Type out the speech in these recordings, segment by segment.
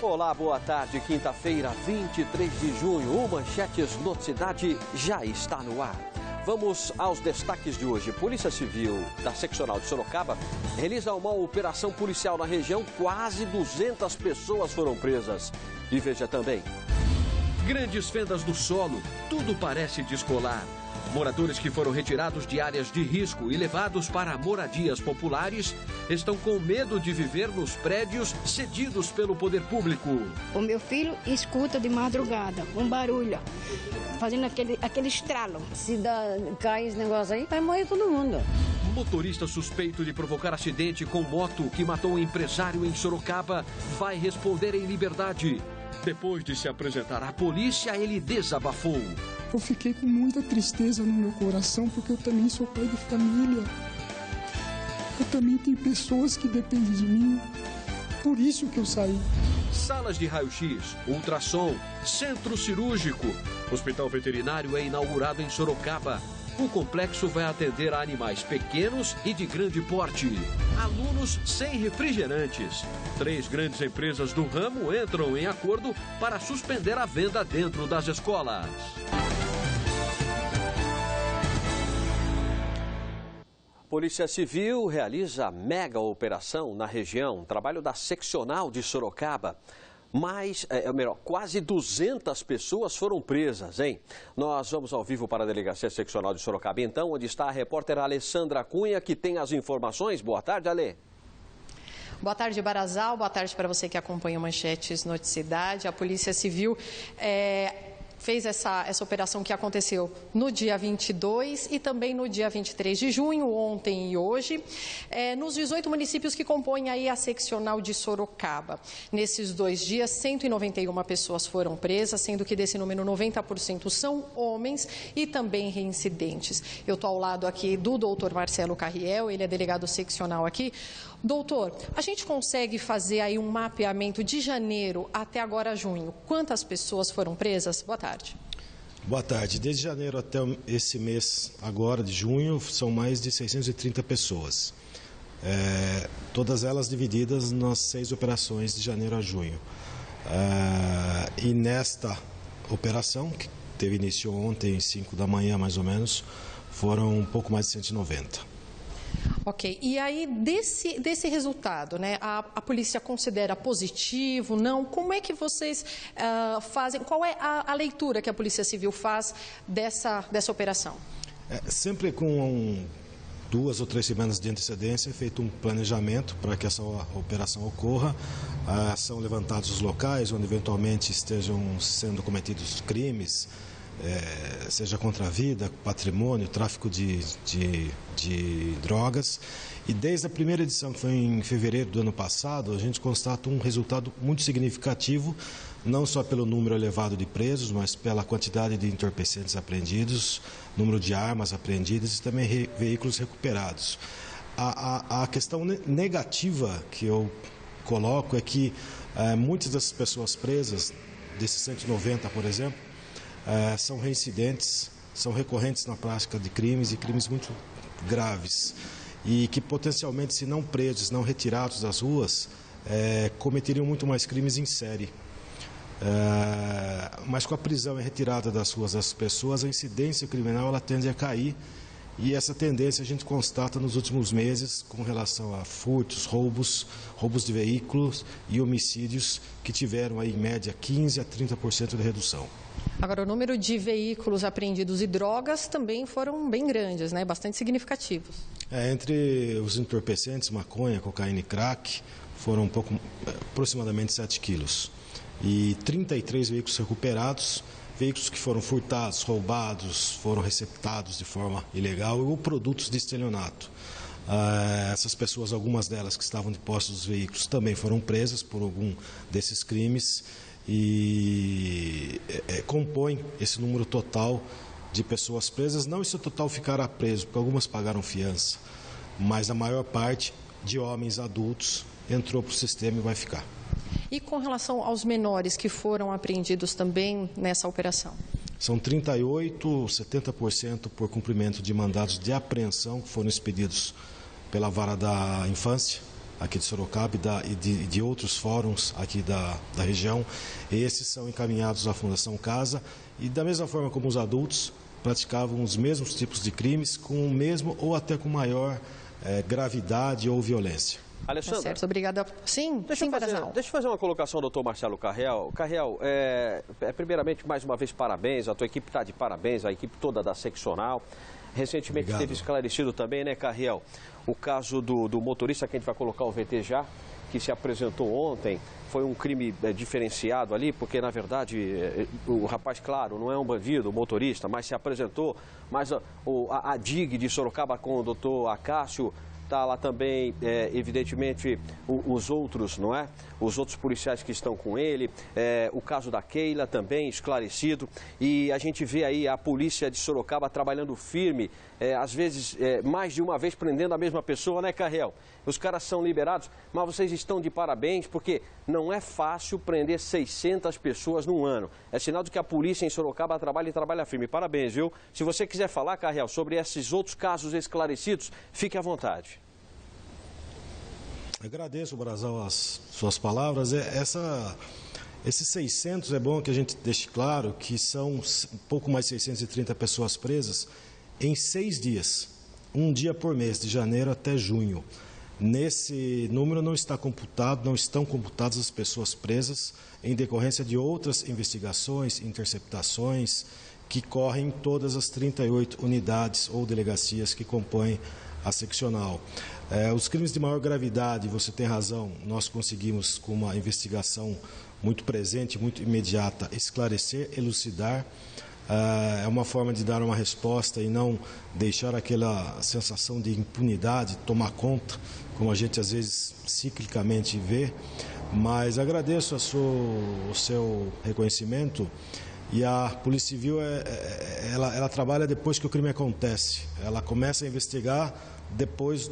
Olá, boa tarde. Quinta-feira, 23 de junho. O Manchetes Noticidade já está no ar. Vamos aos destaques de hoje. Polícia Civil da Seccional de Sorocaba realiza uma operação policial na região. Quase 200 pessoas foram presas. E veja também. Grandes fendas no solo. Tudo parece descolar. Moradores que foram retirados de áreas de risco e levados para moradias populares estão com medo de viver nos prédios cedidos pelo poder público. O meu filho escuta de madrugada um barulho, fazendo aquele estralo. Se cair esse negócio aí, vai morrer todo mundo. Motorista suspeito de provocar acidente com moto que matou um empresário em Sorocaba vai responder em liberdade. Depois de se apresentar à polícia, ele desabafou. Eu fiquei com muita tristeza no meu coração, porque eu também sou pai de família. Eu também tenho pessoas que dependem de mim. Por isso que eu saí. Salas de raio-x, ultrassom, centro cirúrgico. Hospital veterinário é inaugurado em Sorocaba. O complexo vai atender a animais pequenos e de grande porte. Alunos sem refrigerantes. 3 grandes empresas do ramo entram em acordo para suspender a venda dentro das escolas. Polícia Civil realiza mega operação na região, trabalho da Seccional de Sorocaba. Quase 200 pessoas foram presas, hein? Nós vamos ao vivo para a Delegacia Seccional de Sorocaba, então, onde está a repórter Alessandra Cunha, que tem as informações. Boa tarde, Alê. Boa tarde, Barazal. Boa tarde para você que acompanha o Manchetes Noticidade. A Polícia Civil fez essa operação que aconteceu no dia 22 e também no dia 23 de junho, ontem e hoje, nos 18 municípios que compõem aí a seccional de Sorocaba. Nesses 2 dias, 191 pessoas foram presas, sendo que desse número 90% são homens e também reincidentes. Eu estou ao lado aqui do doutor Marcelo Carriel, ele é delegado seccional aqui. Doutor, a gente consegue fazer aí um mapeamento de janeiro até agora junho? Quantas pessoas foram presas? Boa tarde. Boa tarde. Desde janeiro até esse mês agora de junho, são mais de 630 pessoas. Todas elas divididas nas 6 operações de janeiro a junho. E nesta operação, que teve início ontem, 5 da manhã mais ou menos, foram um pouco mais de 190. Ok, e aí desse resultado, né, a polícia considera positivo, não? Como é que vocês fazem, qual é a leitura que a Polícia Civil faz dessa operação? Sempre com 2 ou 3 semanas de antecedência é feito um planejamento para que essa operação ocorra. São levantados os locais onde eventualmente estejam sendo cometidos crimes, seja contra a vida, patrimônio, tráfico de drogas. E desde a primeira edição, que foi em fevereiro do ano passado, a gente constata um resultado muito significativo, não só pelo número elevado de presos, mas pela quantidade de entorpecentes apreendidos, número de armas apreendidas e também veículos recuperados. A questão negativa que eu coloco é que muitas dessas pessoas presas, desses 190, por exemplo, são reincidentes, são recorrentes na prática de crimes e crimes muito graves e que potencialmente, se não presos, não retirados das ruas, cometeriam muito mais crimes em série. Mas com a prisão e retirada das ruas das pessoas, a incidência criminal ela tende a cair e essa tendência a gente constata nos últimos meses com relação a furtos, roubos de veículos e homicídios que tiveram aí, em média 15% a 30% de redução. Agora, o número de veículos apreendidos e drogas também foram bem grandes, né? Bastante significativos. Entre os entorpecentes, maconha, cocaína e crack, foram aproximadamente 7 quilos. E 33 veículos recuperados, veículos que foram furtados, roubados, foram receptados de forma ilegal ou produtos de estelionato. Essas pessoas, algumas delas que estavam de posse dos veículos, também foram presas por algum desses crimes e compõe esse número total de pessoas presas. Não esse total ficará preso, porque algumas pagaram fiança, mas a maior parte de homens adultos entrou para o sistema e vai ficar. E com relação aos menores que foram apreendidos também nessa operação? São 38, 70% por cumprimento de mandados de apreensão que foram expedidos pela Vara da Infância aqui de Sorocaba e de outros fóruns aqui da região. Esses são encaminhados à Fundação Casa e, da mesma forma como os adultos, praticavam os mesmos tipos de crimes com o mesmo ou até com maior gravidade ou violência. Alessandra, tá certo, obrigada. Sim, deixa eu fazer uma colocação, doutor Marcelo Carrel. Carrel, primeiramente, mais uma vez, parabéns. A tua equipe está de parabéns, a equipe toda da seccional. Recentemente teve esclarecido também, né, Carrel, o caso do motorista, que a gente vai colocar o VT já, que se apresentou ontem. Foi um crime diferenciado ali, porque, na verdade, o rapaz, claro, não é um bandido, o motorista, mas se apresentou. Mas a DIG de Sorocaba com o doutor Acácio, está lá também, evidentemente, os outros, não é? Os outros policiais que estão com ele, o caso da Keila também esclarecido. E a gente vê aí a polícia de Sorocaba trabalhando firme, às vezes mais de uma vez prendendo a mesma pessoa, né, Carrel? Os caras são liberados, mas vocês estão de parabéns, porque não é fácil prender 600 pessoas num ano. É sinal de que a polícia em Sorocaba trabalha e trabalha firme. Parabéns, viu? Se você quiser falar, Carrel, sobre esses outros casos esclarecidos, fique à vontade. Agradeço, Brazal, as suas palavras. Esses 600, é bom que a gente deixe claro que são um pouco mais de 630 pessoas presas em 6 dias, um dia por mês, de janeiro até junho. Nesse número não estão computadas as pessoas presas em decorrência de outras investigações, interceptações que correm em todas as 38 unidades ou delegacias que compõem a seccional. Os crimes de maior gravidade, você tem razão, nós conseguimos, com uma investigação muito presente, muito imediata, esclarecer, elucidar. É uma forma de dar uma resposta e não deixar aquela sensação de impunidade tomar conta, como a gente às vezes ciclicamente vê. Mas agradeço o seu reconhecimento. E a Polícia Civil, ela trabalha depois que o crime acontece. Ela começa a investigar depois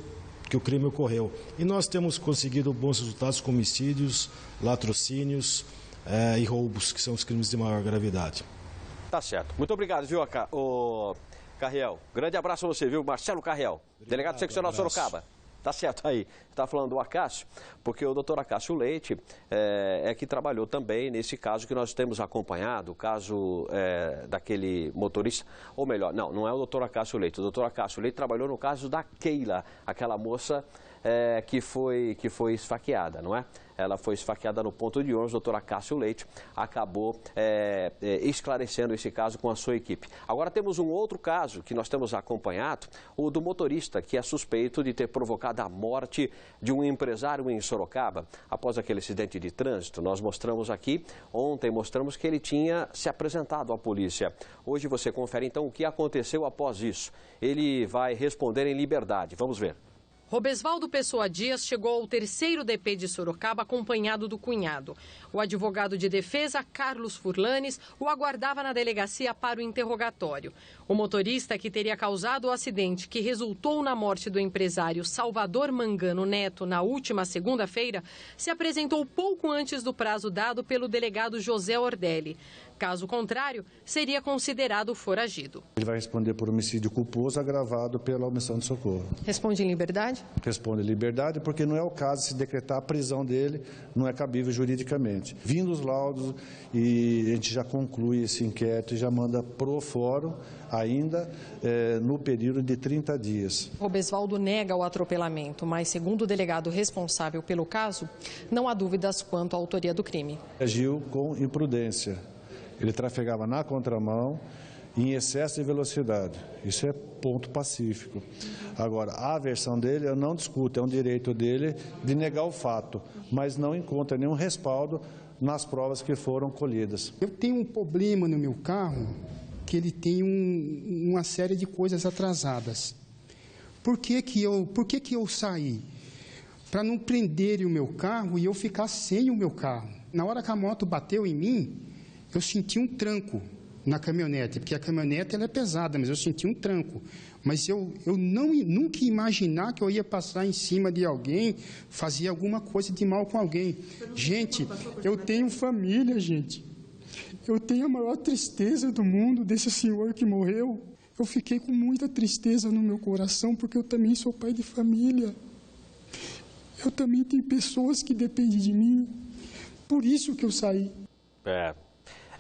que o crime ocorreu. E nós temos conseguido bons resultados com homicídios, latrocínios e roubos, que são os crimes de maior gravidade. Tá certo. Muito obrigado, viu, Carrel. Grande abraço a você, viu? Marcelo Carrel, delegado seccional Sorocaba. Tá certo aí. Está falando do Acácio, porque o doutor Acácio Leite que trabalhou também nesse caso que nós temos acompanhado, o caso daquele motorista, ou melhor, não é o doutor Acácio Leite. O doutor Acácio Leite trabalhou no caso da Keila, aquela moça que foi esfaqueada, não é? Ela foi esfaqueada no ponto de ônibus. O doutor Acácio Leite acabou esclarecendo esse caso com a sua equipe. Agora temos um outro caso que nós temos acompanhado, o do motorista, que é suspeito de ter provocado a morte de um empresário em Sorocaba. Após aquele acidente de trânsito, nós mostramos aqui, ontem mostramos que ele tinha se apresentado à polícia. Hoje você confere então o que aconteceu após isso. Ele vai responder em liberdade. Vamos ver. Robesvaldo Pessoa Dias chegou ao 3º DP de Sorocaba acompanhado do cunhado. O advogado de defesa, Carlos Furlanes, o aguardava na delegacia para o interrogatório. O motorista que teria causado o acidente que resultou na morte do empresário Salvador Mangano Neto na última segunda-feira se apresentou pouco antes do prazo dado pelo delegado José Ordelli. Caso contrário, seria considerado foragido. Ele vai responder por homicídio culposo agravado pela omissão de socorro. Responde em liberdade? Responde em liberdade porque não é o caso de se decretar a prisão dele, não é cabível juridicamente. Vindo os laudos, e a gente já conclui esse inquérito e já manda pro fórum ainda no período de 30 dias. Robesvaldo nega o atropelamento, mas segundo o delegado responsável pelo caso, não há dúvidas quanto à autoria do crime. Agiu com imprudência. Ele trafegava na contramão em excesso de velocidade. Isso é ponto pacífico. Agora, a versão dele, eu não discuto, é um direito dele de negar o fato, mas não encontra nenhum respaldo nas provas que foram colhidas. Eu tenho um problema no meu carro, que ele tem uma série de coisas atrasadas. Por que que eu saí? Para não prenderem o meu carro e eu ficar sem o meu carro. Na hora que a moto bateu em mim, eu senti um tranco na caminhonete, porque a caminhonete ela é pesada, mas eu senti um tranco. Mas eu nunca ia imaginar que eu ia passar em cima de alguém, fazer alguma coisa de mal com alguém. Gente, eu tenho família, gente. Eu tenho a maior tristeza do mundo desse senhor que morreu. Eu fiquei com muita tristeza no meu coração, porque eu também sou pai de família. eu também tenho pessoas que dependem de mim. Por isso que eu saí. É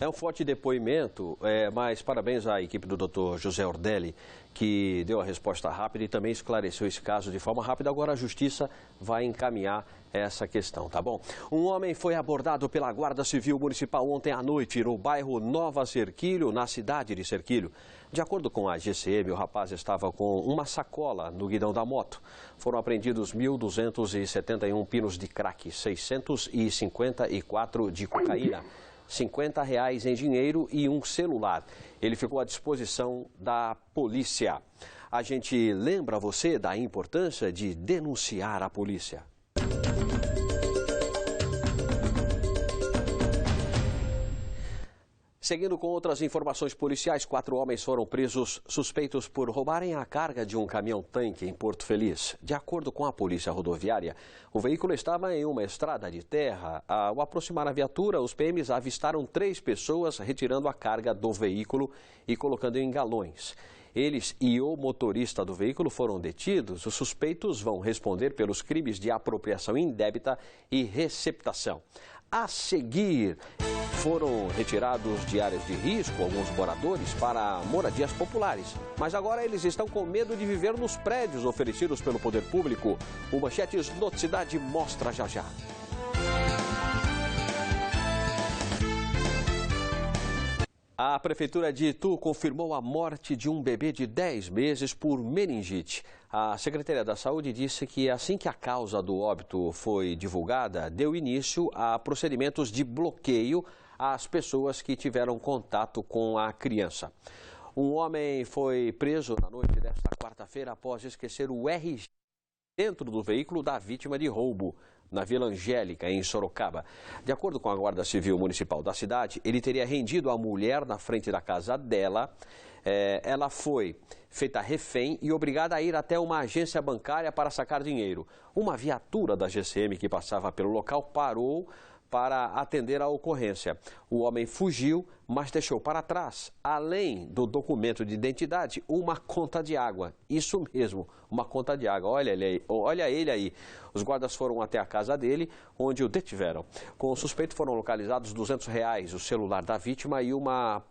um forte depoimento, mas parabéns à equipe do Dr. José Ordelli, que deu a resposta rápida e também esclareceu esse caso de forma rápida. Agora a Justiça vai encaminhar essa questão, tá bom? Um homem foi abordado pela Guarda Civil Municipal ontem à noite no bairro Nova Serquilho, na cidade de Serquilho. De acordo com a GCM, o rapaz estava com uma sacola no guidão da moto. Foram apreendidos 1.271 pinos de crack, 654 de cocaína, R$50 em dinheiro e um celular. Ele ficou à disposição da polícia. A gente lembra você da importância de denunciar a polícia. Seguindo com outras informações policiais, 4 homens foram presos suspeitos por roubarem a carga de um caminhão-tanque em Porto Feliz. De acordo com a polícia rodoviária, o veículo estava em uma estrada de terra. Ao aproximar a viatura, os PMs avistaram 3 pessoas retirando a carga do veículo e colocando em galões. Eles e o motorista do veículo foram detidos. Os suspeitos vão responder pelos crimes de apropriação indébita e receptação. A seguir, foram retirados de áreas de risco alguns moradores para moradias populares. Mas agora eles estão com medo de viver nos prédios oferecidos pelo poder público. O Manchetes Noticidade mostra já já. A Prefeitura de Itu confirmou a morte de um bebê de 10 meses por meningite. A Secretaria da Saúde disse que assim que a causa do óbito foi divulgada, deu início a procedimentos de bloqueio às pessoas que tiveram contato com a criança. Um homem foi preso na noite desta quarta-feira após esquecer o RG dentro do veículo da vítima de roubo, na Vila Angélica, em Sorocaba. De acordo com a Guarda Civil Municipal da cidade, ele teria rendido a mulher na frente da casa dela. Ela foi feita refém e obrigada a ir até uma agência bancária para sacar dinheiro. Uma viatura da GCM que passava pelo local parou para atender a ocorrência. O homem fugiu, mas deixou para trás, além do documento de identidade, uma conta de água. Isso mesmo, uma conta de água. Olha ele aí. Os guardas foram até a casa dele, onde o detiveram. Com o suspeito foram localizados R$200, o celular da vítima e uma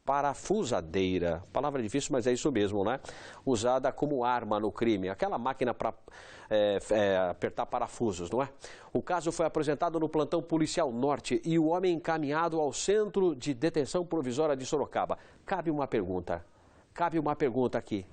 parafusadeira, palavra difícil, mas é isso mesmo, né? Usada como arma no crime, aquela máquina para apertar parafusos, não é? O caso foi apresentado no plantão policial norte e o homem encaminhado ao Centro de Detenção Provisória de Sorocaba. Cabe uma pergunta aqui.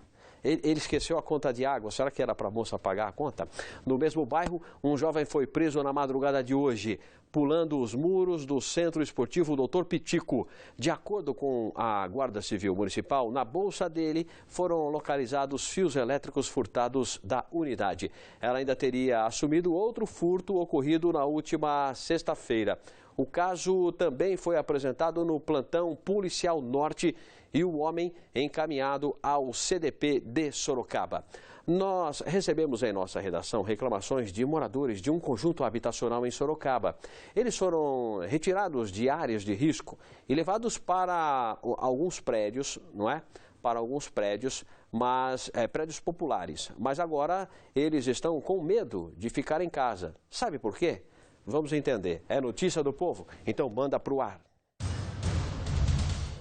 Ele esqueceu a conta de água, será que era para a moça pagar a conta? No mesmo bairro, um jovem foi preso na madrugada de hoje, pulando os muros do Centro Esportivo Dr. Pitico. De acordo com a Guarda Civil Municipal, na bolsa dele foram localizados fios elétricos furtados da unidade. Ela ainda teria assumido outro furto ocorrido na última sexta-feira. O caso também foi apresentado no plantão policial norte e o homem encaminhado ao CDP de Sorocaba. Nós recebemos em nossa redação reclamações de moradores de um conjunto habitacional em Sorocaba. Eles foram retirados de áreas de risco e levados para alguns prédios, não é? Para alguns prédios, mas prédios populares. Mas agora eles estão com medo de ficar em casa. Sabe por quê? Vamos entender. É notícia do povo? Então manda para o ar.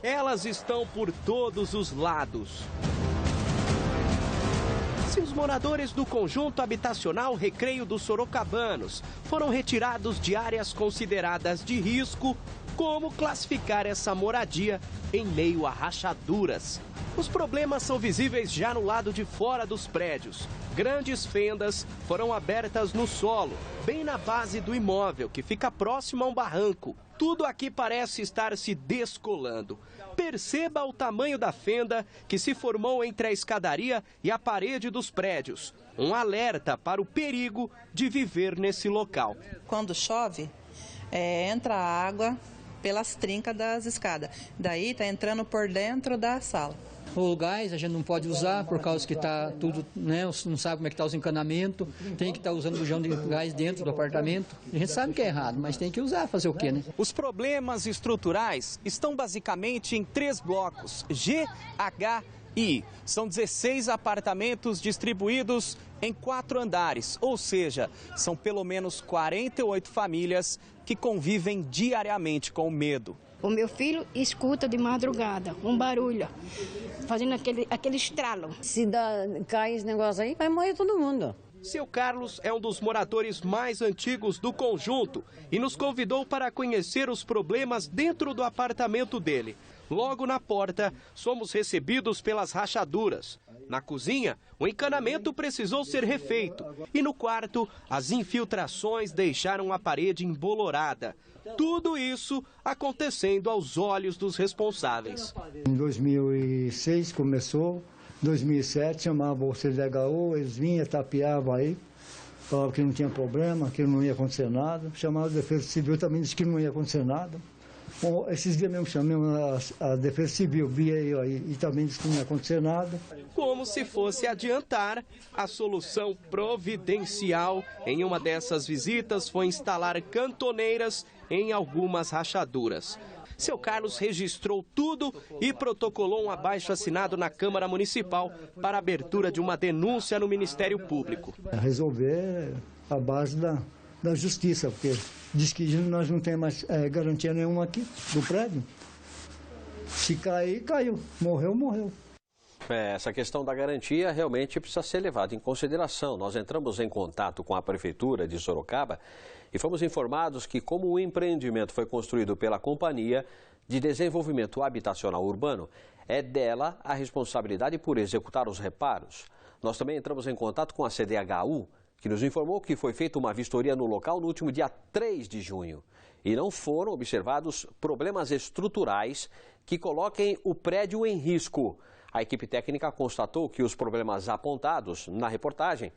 Elas estão por todos os lados. Se os moradores do conjunto habitacional Recreio dos Sorocabanos foram retirados de áreas consideradas de risco, como classificar essa moradia em meio a rachaduras? Os problemas são visíveis já no lado de fora dos prédios. Grandes fendas foram abertas no solo, bem na base do imóvel, que fica próximo a um barranco. Tudo aqui parece estar se descolando. Perceba o tamanho da fenda que se formou entre a escadaria e a parede dos prédios. Um alerta para o perigo de viver nesse local. Quando chove, entra água pelas trincas das escadas. Daí está entrando por dentro da sala. O gás a gente não pode usar por causa que está tudo, né, não sabe como é que está os encanamentos, tem que estar usando bujão de gás dentro do apartamento. A gente sabe que é errado, mas tem que usar, fazer o quê, né? Os problemas estruturais estão basicamente em 3 blocos, G, H E são 16 apartamentos distribuídos em 4 andares, ou seja, são pelo menos 48 famílias que convivem diariamente com o medo. O meu filho escuta de madrugada um barulho, fazendo aquele estralo. Se cai esse negócio aí, vai morrer todo mundo. Seu Carlos é um dos moradores mais antigos do conjunto e nos convidou para conhecer os problemas dentro do apartamento dele. Logo na porta, somos recebidos pelas rachaduras. Na cozinha, o encanamento precisou ser refeito. E no quarto, as infiltrações deixaram a parede embolorada. Tudo isso acontecendo aos olhos dos responsáveis. Em 2006 começou, em 2007 chamava o CDHU, eles vinham, tapeavam aí, falavam que não tinha problema, que não ia acontecer nada. Chamava a Defesa Civil, também disse que não ia acontecer nada. Bom, esses dias mesmo chamamos a Defesa Civil, via aí e também disse que não ia acontecer nada. Como se fosse adiantar, a solução providencial em uma dessas visitas foi instalar cantoneiras em algumas rachaduras. Seu Carlos registrou tudo e protocolou um abaixo-assinado na Câmara Municipal para a abertura de uma denúncia no Ministério Público. Resolver a base da justiça, porque diz que nós não temos mais garantia nenhuma aqui do prédio. Se cair, caiu. Morreu, morreu. Essa questão da garantia realmente precisa ser levada em consideração. Nós entramos em contato com a Prefeitura de Sorocaba e fomos informados que, como o empreendimento foi construído pela Companhia de Desenvolvimento Habitacional Urbano, é dela a responsabilidade por executar os reparos. Nós também entramos em contato com a CDHU, que nos informou que foi feita uma vistoria no local no último dia 3 de junho e não foram observados problemas estruturais que coloquem o prédio em risco. A equipe técnica constatou que os problemas apontados na reportagem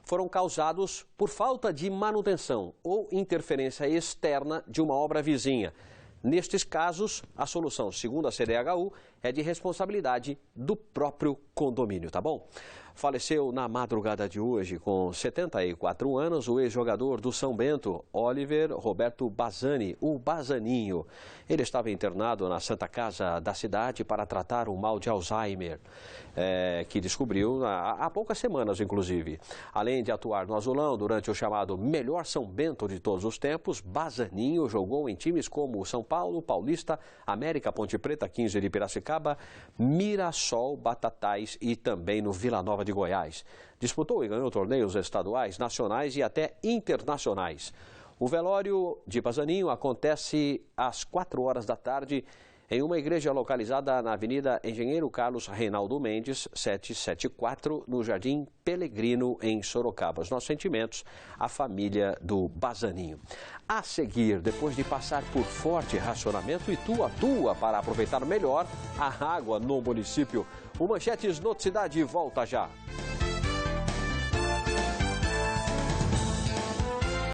foram causados por falta de manutenção ou interferência externa de uma obra vizinha. Nestes casos, a solução, segundo a CDHU, é de responsabilidade do próprio condomínio, tá bom? Faleceu na madrugada de hoje, com 74 anos, o ex-jogador do São Bento, Oliver Roberto Bazzani, o Bazzaninho. Ele estava internado na Santa Casa da cidade para tratar o mal de Alzheimer, que descobriu há poucas semanas, inclusive. Além de atuar no Azulão durante o chamado melhor São Bento de todos os tempos, Bazzaninho jogou em times como São Paulo, Paulista, América, Ponte Preta, 15 de Piracicaba, Mirassol, Batatais e também no Vila Nova de Goiás. Disputou e ganhou torneios estaduais, nacionais e até internacionais. O velório de Bazzaninho acontece às 4 horas da tarde em uma igreja localizada na Avenida Engenheiro Carlos Reinaldo Mendes, 774, no Jardim Pelegrino, em Sorocaba. Os nossos sentimentos à família do Bazzaninho. A seguir, depois de passar por forte racionamento, Itu atua para aproveitar melhor a água no município. O Manchetes Noticidade volta já.